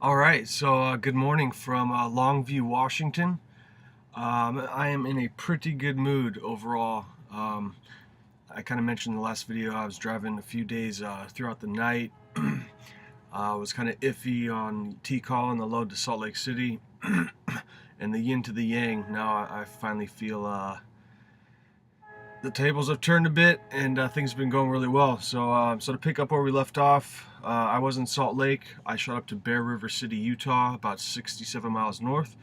All right, so good morning from Longview, Washington. I am in a pretty good mood overall. I kind of mentioned in the last video I was driving a few days throughout the night. I was kind of iffy on T-call and the load to Salt Lake City, and the yin to the yang. Now I finally feel the tables have turned a bit, and things have been going really well. So to pick up where we left off, I was in Salt Lake. I shot up to Bear River City, Utah, about 67 miles north.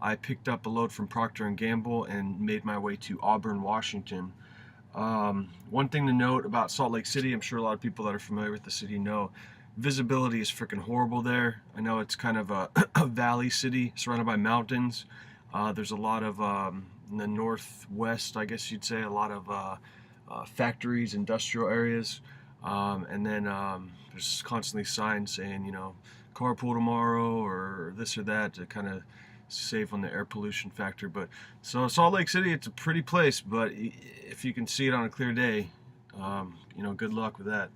I picked up a load from Procter & Gamble and made my way to Auburn, Washington. One thing to note about Salt Lake City, I'm sure a lot of people that are familiar with the city know, visibility is freaking horrible there. I know it's kind of a valley city surrounded by mountains. There's a lot of, in the northwest, I guess you'd say, a lot of factories, industrial areas. And then there's constantly signs saying, carpool tomorrow or this or that to kind of save on the air pollution factor. But so Salt Lake City, it's a pretty place, but if you can see it on a clear day, good luck with that.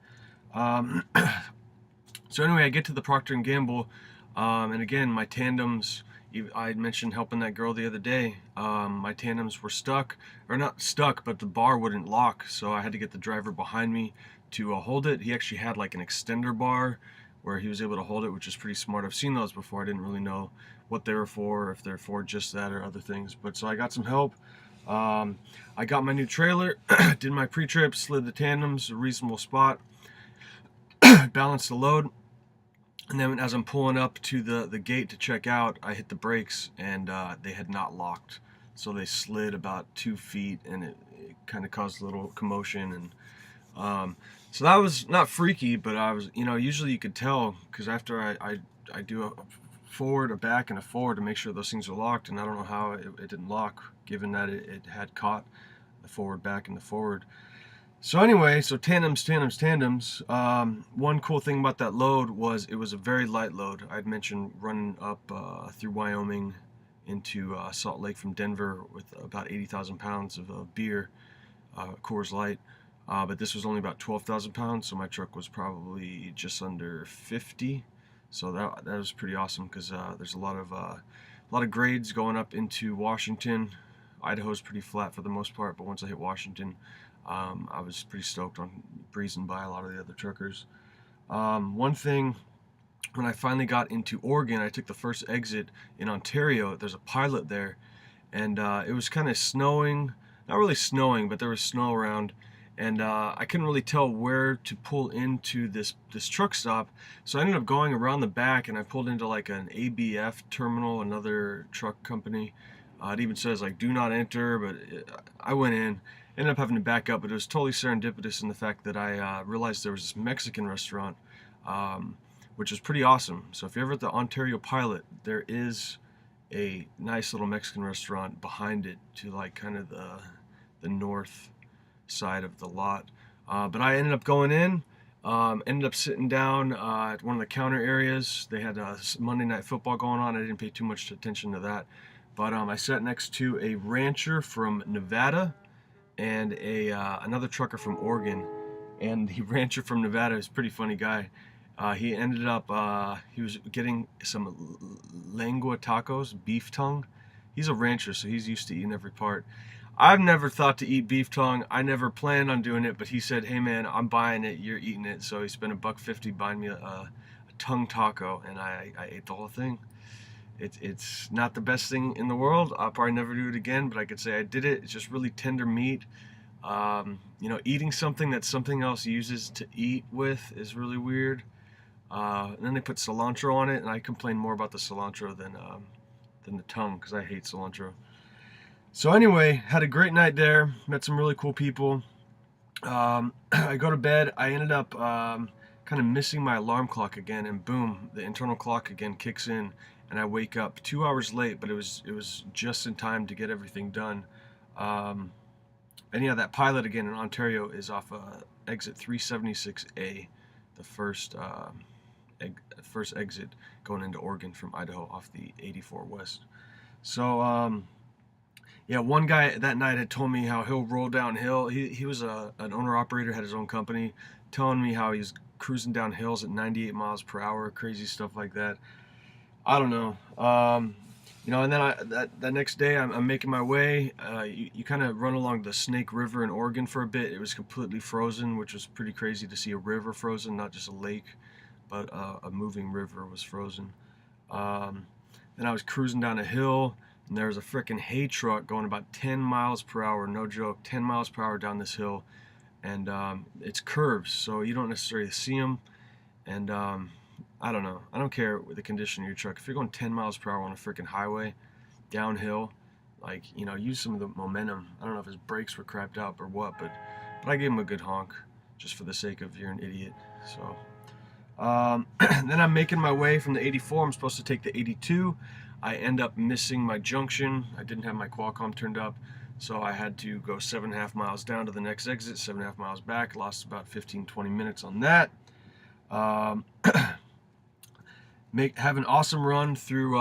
So anyway, I get to the Procter & Gamble, and again, my tandems, I had mentioned helping that girl the other day. My tandems were stuck, or not stuck, but the bar wouldn't lock, so I had to get the driver behind me to hold it. He actually had like an extender bar where he was able to hold it, which is pretty smart. I've seen those before. I didn't really know what they were for, if they're for just that or other things. But so I got some help. I got my new trailer, did my pre-trip, slid the tandems, a reasonable spot, balanced the load. And then as I'm pulling up to the gate to check out, I hit the brakes and they had not locked. So they slid about 2 feet and it kind of caused a little commotion. And so that was not freaky, but I was, usually you could tell because after I do a forward, a back, and a forward to make sure those things are locked. And I don't know how it didn't lock given that it had caught the forward, back, and the forward. So anyway, so tandems. One cool thing about that load was it was a very light load. I'd mentioned running up through Wyoming into Salt Lake from Denver with about 80,000 pounds of beer, Coors Light. But this was only about 12,000 pounds, so my truck was probably just under 50. So that was pretty awesome because there's a lot of grades going up into Washington. Idaho's pretty flat for the most part, but once I hit Washington, I was pretty stoked on breezing by a lot of the other truckers. One thing, when I finally got into Oregon, I took the first exit in Ontario. There's a pilot there, and it was kind of snowing. Not really snowing, but there was snow around, and I couldn't really tell where to pull into this truck stop. So I ended up going around the back, and I pulled into like an ABF terminal, another truck company. It even says like "Do not enter," but I went in. Ended up having to back up, but it was totally serendipitous in the fact that I realized there was this Mexican restaurant, which is pretty awesome. So if you're ever at the Ontario Pilot, there is a nice little Mexican restaurant behind it to like kind of the north side of the lot. But I ended up going in, ended up sitting down at one of the counter areas. They had Monday Night Football going on. I didn't pay too much attention to that. But I sat next to a rancher from Nevada and another trucker from Oregon. And the rancher from Nevada is a pretty funny guy. He ended up, he was getting some lengua tacos, beef tongue. He's a rancher, so he's used to eating every part. I've never thought to eat beef tongue. I never planned on doing it, but he said, "Hey man, I'm buying it, you're eating it." So he spent $1.50 buying me a tongue taco, and I ate the whole thing. It's not the best thing in the world. I'll probably never do it again, but I could say I did it. It's just really tender meat. Eating something that something else uses to eat with is really weird. And then they put cilantro on it, and I complain more about the cilantro than the tongue because I hate cilantro. So anyway, had a great night there. Met some really cool people. I go to bed. I ended up kind of missing my alarm clock again, and boom, the internal clock again kicks in, and I wake up 2 hours late, but it was just in time to get everything done. And yeah, that pilot again in Ontario is off exit 376A, the first exit going into Oregon from Idaho off the 84 West. So yeah, one guy that night had told me how he'll roll downhill. He was an owner-operator, had his own company, telling me how he's cruising down hills at 98 miles per hour, crazy stuff like that. I don't know. You know, and then that next day I'm making my way. You kind of run along the Snake River in Oregon for a bit. It was completely frozen, which was pretty crazy to see a river frozen, not just a lake, but a moving river was frozen. Um, then I was cruising down a hill, and there was a freaking hay truck going about 10 miles per hour, no joke, 10 miles per hour down this hill. And it's curves, so you don't necessarily see them. And I don't know. I don't care with the condition of your truck. If you're going 10 miles per hour on a freaking highway, downhill, like, you know, use some of the momentum. I don't know if his brakes were crapped out or what, but I gave him a good honk just for the sake of you're an idiot. So then I'm making my way from the 84. I'm supposed to take the 82. I end up missing my junction. I didn't have my Qualcomm turned up, so I had to go 7.5 miles down to the next exit, 7.5 miles back. Lost about 15-20 minutes on that. Have an awesome run through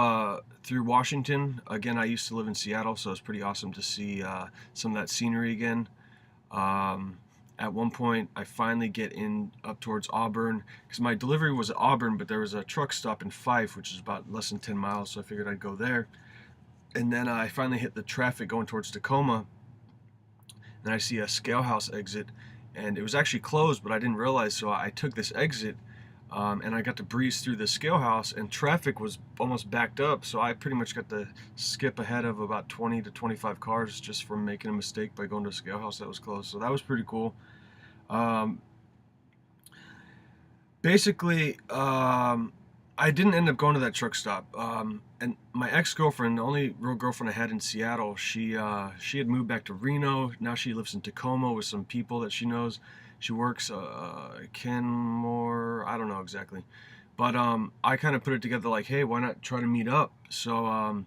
Washington. Again, I used to live in Seattle, so it's pretty awesome to see some of that scenery again. At one point, I finally get in up towards Auburn, because my delivery was at Auburn, but there was a truck stop in Fife, which is about less than 10 miles, so I figured I'd go there. And then I finally hit the traffic going towards Tacoma, and I see a scale house exit, and it was actually closed, but I didn't realize, so I took this exit. And I got to breeze through the scale house, and traffic was almost backed up, so I pretty much got to skip ahead of about 20 to 25 cars just from making a mistake by going to a scale house that was closed. So that was pretty cool. Basically, I didn't end up going to that truck stop. And my ex-girlfriend, the only real girlfriend I had in Seattle, she had moved back to Reno. Now she lives in Tacoma with some people that she knows. She works Kenmore, I don't know exactly, but I kind of put it together like, hey, why not try to meet up? So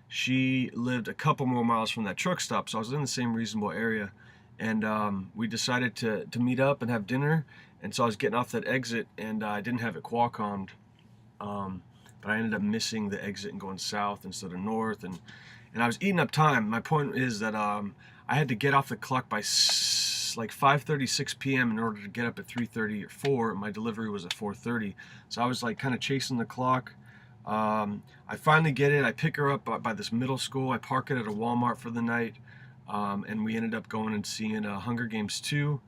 she lived a couple more miles from that truck stop, so I was in the same reasonable area, and we decided to meet up and have dinner. And so I was getting off that exit, and I didn't have it Qualcommed, but I ended up missing the exit and going south instead of north, and I was eating up time. My point is that I had to get off the clock by like 5:30, 6 p.m. in order to get up at 3:30 or 4. My delivery was at 4:30, so I was like kind of chasing the clock. I finally get it. I pick her up by this middle school. I park it at a Walmart for the night, and we ended up going and seeing Hunger Games 2.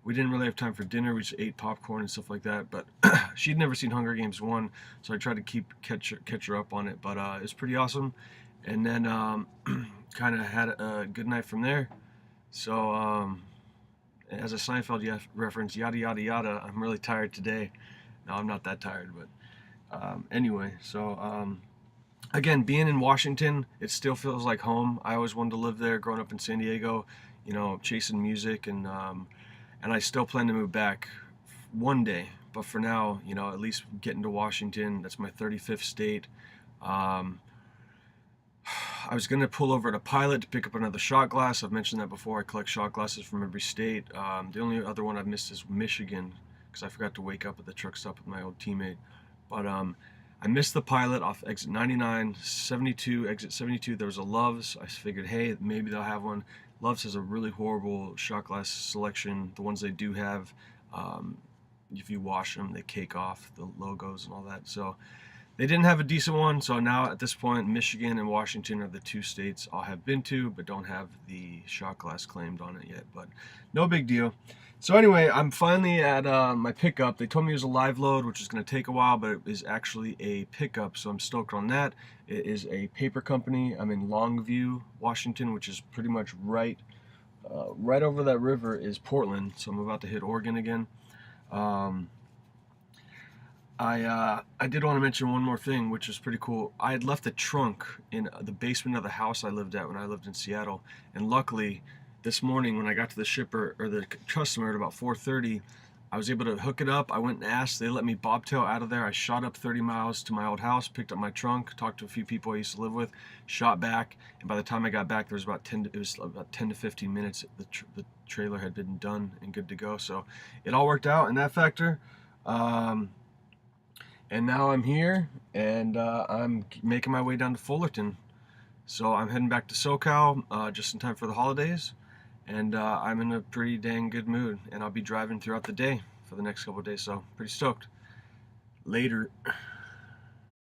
We didn't really have time for dinner. We just ate popcorn and stuff like that. But she'd never seen Hunger Games 1, so I tried to catch her up on it. But it was pretty awesome. And then kind of had a good night from there. So as a Seinfeld reference, yada yada yada. I'm really tired today. No, I'm not that tired, but anyway. So again, being in Washington, it still feels like home. I always wanted to live there. Growing up in San Diego, you know, chasing music, and I still plan to move back one day. But for now, you know, at least getting to Washington. That's my 35th state. I was going to pull over at a Pilot to pick up another shot glass. I've mentioned that before. I collect shot glasses from every state. The only other one I've missed is Michigan, because I forgot to wake up at the truck stop with my old teammate. But I missed the Pilot off exit 99, 72, exit 72. There was a Love's. I figured, hey, maybe they'll have one. Love's has a really horrible shot glass selection. The ones they do have, if you wash them, they cake off the logos and all that. So they didn't have a decent one. So now at this point, Michigan and Washington are the two states I have been to, but don't have the shot glass claimed on it yet. But no big deal. So anyway, I'm finally at my pickup. They told me it was a live load, which is going to take a while, but it is actually a pickup, so I'm stoked on that. It is a paper company. I'm in Longview, Washington, which is pretty much right over that river is Portland, so I'm about to hit Oregon again. I did want to mention one more thing, which is pretty cool. I had left a trunk in the basement of the house I lived at when I lived in Seattle, and luckily, this morning when I got to the shipper or the customer at about 4:30, I was able to hook it up. I went and asked. They let me bobtail out of there. I shot up 30 miles to my old house, picked up my trunk, talked to a few people I used to live with, shot back, and by the time I got back, there was about 10 to 15 minutes. The trailer had been done and good to go. So it all worked out in that factor. And now I'm here, and I'm making my way down to Fullerton. So I'm heading back to SoCal just in time for the holidays. And I'm in a pretty dang good mood, and I'll be driving throughout the day for the next couple of days, so pretty stoked. Later.